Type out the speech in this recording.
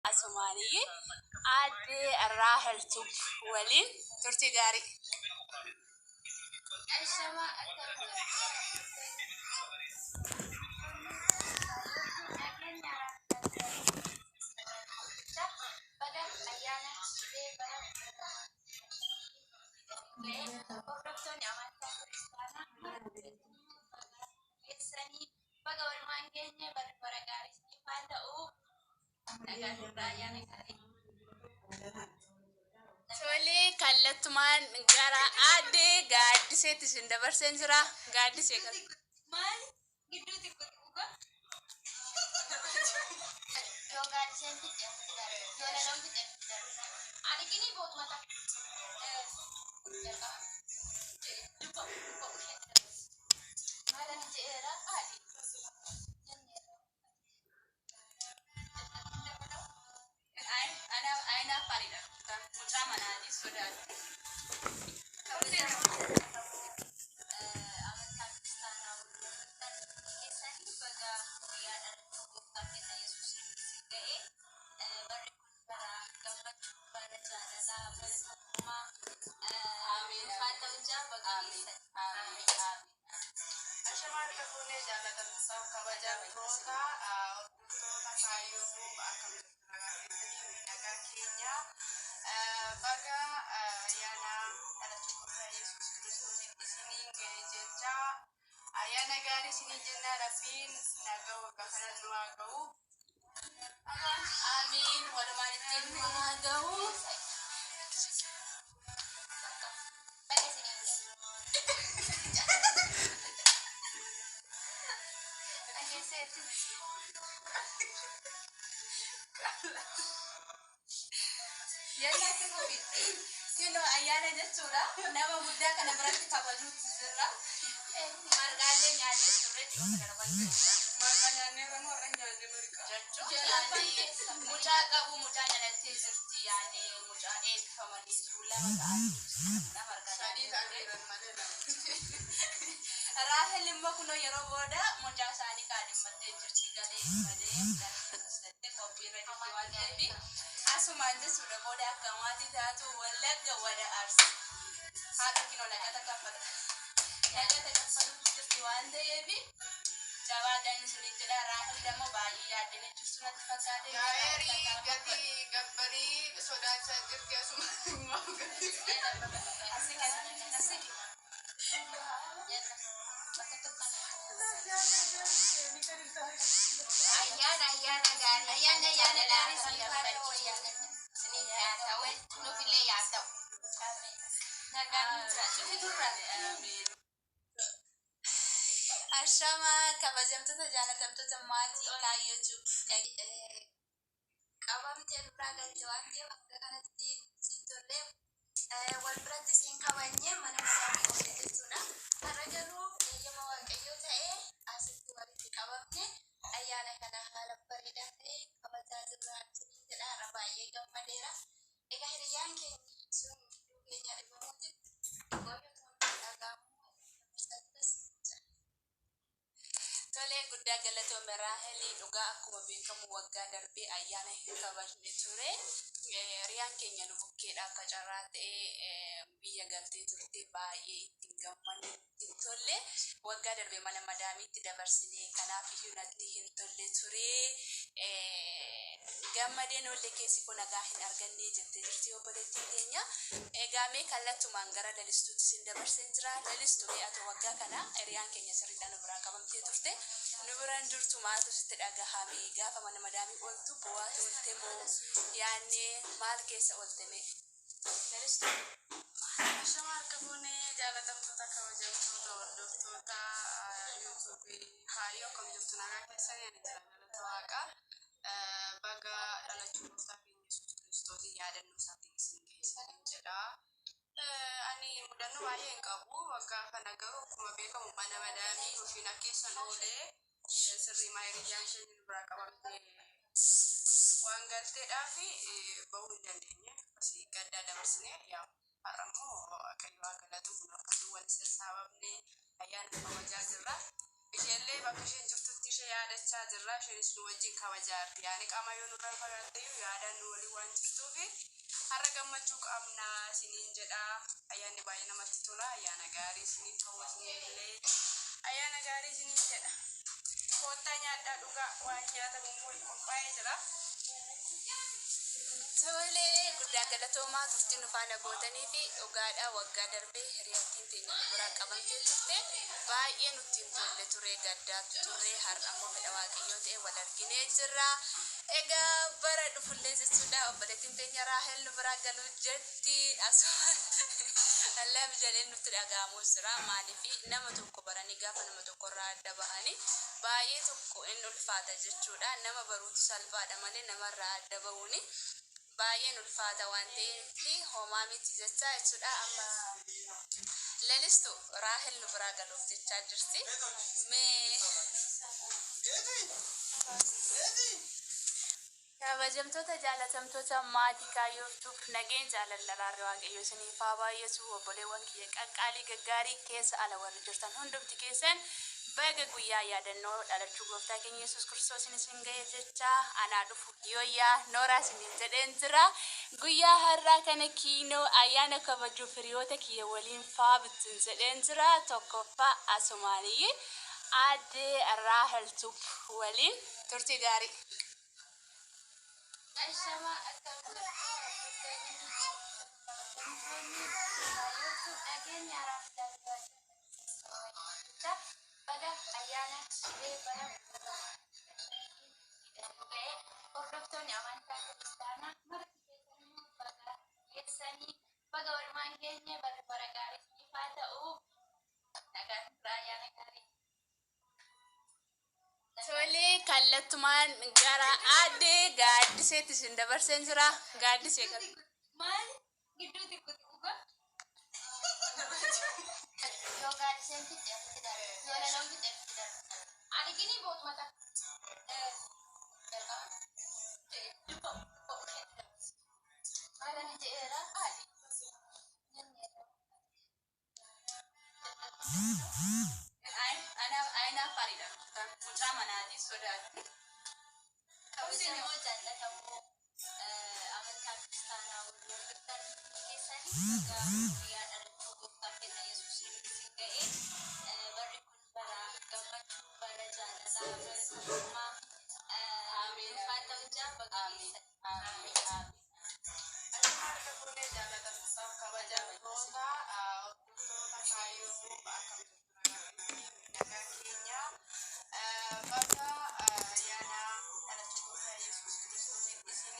asumani ade arahel tub walin turti gari ashama Tole kallattumaan gara adee gaaddiseetti isin dabarseen jira. Gaaddisee kan maali gidduutti kutuuka yoo gaaddiseen fixe yoo laloon fixe argini bootmata maalan jeera adi ana farida mucaa manaati sodaatu ayana gari sini jenna rabbin nagaw kafanan nuagaw amin walumanitin nuagaw yalla kafit kino ayana jechura nama gudda kana biratti kabaju sirra margaale nyaanne turre dhiyoota garbaanne margaa nyaanne kan warra nyaanne margaa jechuun mucaa qabu mucaa jalatti jirti yaane mucaa eebbifamanii jiru lama ta'anii margaa sadii ta'anii malee raahel immoo kunoo yeroo booda mucaa isaanii kaadhimmattee jirti galee malee mucaa qophiirra jirti waan ta'eef asumaan jechuudha booda akka maatii taatu wallagga wada aarsi haadha kinoo laqata kaffata laqata kaffatu jirti waan ta'eef jabaadhaan isinii jedha raahel dama baay'ee yaaddanii jirtu natti fakkaate gaarii gati gabbarii sodaachaa jirti asumaan ayana gari sini ya no file ya tahu ashama kabajamtoota jaalatamtoota maatii kaa YouTube qabamte dura galche waan ta'eef akka kanatti sitollee wal biratti siin kabanye mana madaamii jechuudha. Har'a garuu eeyyama waaqayyoo ta'ee asitti walitti qabamne ayyaana kana haala bareedaa ta'e kabajaa jirra jedha har'a baay'ee gammadeera. Egaa hiriyyaan keenya sun keenya dhibamuuti goyoota dhagaamu Tole guddaa galatoome Raaheli dhugaa akkuma beekamu waggaa darbee ayyaana hin kabajne ture. Riyaan keenya nu bukkeedha akka carraa ta'ee biyya galtee turte baay'ee ittiin gammanne ittiin tolle waggaa darbee mana madaamiitti dabarsine kanaaf iyyuu natti hin tolle ture. Gammadeen olle keessi kun nagaa hin arganne jettee jirti obboleettiin keenya. Egaa mee kallattumaan gara lalistuutti sin dabarseen jira. Lalistuu ati waggaa kana riyaan keenya sirriidhaan nu biraa qabamtee turte. Nu biraan jirtu maatu sitti dhagahame gaafa mana madaamii ooltu bu'aatu oolte moo yaanne maal keessa oolte mee? Lalistuu. Ashama harka fuunee jaalatamtoota kabajamtoota hordoftoota YouTube kaayyoo akkam jirtu nagaa keessanii ani jaallattoota waaqaa baga dhalachuu gooftaa keenya Yesuus Kiristoos yaadannoo isaatiin isin geessanii jedha. Ani mudannoo baay'ee hin qabu waggaa kana garuu akkuma beekamu mana madaamii ulfina keessan oolee sirrii maayiriyyaan keenya nu biraa qabamtee waan galteedhaaf bahuu hin dandeenye asii gaddaa dabarsine yaa har'ammoo waaqayyo haa galatu kun akkasuma wal sassaabamne ayyaana kabajaa jirra. Isheellee bakka isheen jirtutti ishee yaadachaa jirra. Isheenis nu wajjin kabajaarti. Yaani qaama yoo nurraa fagaatteyyuu yaadaan nu walii waan jirtuufi har'a gammachuu qabna isiniin jedha. Ayyaanni baay'ee namatti tola. Ayyaana gaarii isiniif hawwasinillee ayyaana gaarii isiniin jedha. Koottaa nyaadhaa dhugaa waan nyaatamu qophaa'ee jira. Tole guddaa galatoomaa turtiin faana gootanii fi dhugaadhaa waggaa darbee hiriyaattiin teenya biraa qabamtee turte baay'ee nutti hin tolle ture gaddaa ture har'a immoo fedha waaqayyoo ta'e wal arginee jirra. Egaa bara dhufullee jechuudha obboleettiin teenya Raahel nu biraa galuu jetti asuma allaaf jedhee nutti dhaga'amu jira maaliif nama tokko baranii gaafa nama tokko irraa adda bahanii baay'ee tokko inni ulfaata jechuudha nama baruutu salphaadha malee namarraa adda bahuuni. Baay'een ulfaata waan ta'eef homaa miti jechaa jechuudha amma lalistu Raahel nu biraa galuuf jechaa jirti. Kabajamtoota jaalatamtoota maatii kaayyooftuuf nageen jaalallaraarri waaqayyo isiniif haa baay'atu obboleewwan kiyya qaqqaalii gaggaarii keessa ala warri jirtan hundumti keessan baga guyyaa yaadannoo dhalachuu gooftaa keenya Yesuus Kiristoos isin ga'e jecha anaa dhufu yooyyaa nooraa isiniin jedheen jira. Guyyaa har'aa kana kiinoo ayyaana kabajuuf hiriyoota kiyya waliin faabittin jedheen jira. Tokkoffaa asumaanii addee Raahel Tuub waliin turtii gaarii. Ashama akkam nageenya raafdalbaa baga ayyaana shibee bara hordoftoonni amantaa kiristaanaa marti keessanii baga geessanii baga walumaan geenye bara gaarii isiniif haa ta'u nagaan ayyaana gaarii. Tole kallattumaan gara addee gaaddiseetti isin dabarseen jira. Gaaddisee qabu. Maal gidduutti kutuuga? Yoo gaaddiseen fixeetti darbe, yoo laloon fixeetti darbe. Ani gini bootuma takka. Maal ani jedheera? Aina faridha. Mucaa manaatii sodaatti. Kabajamoo jaallatamoo amantaa kiristaanaa waliin hordoftan keessanii baga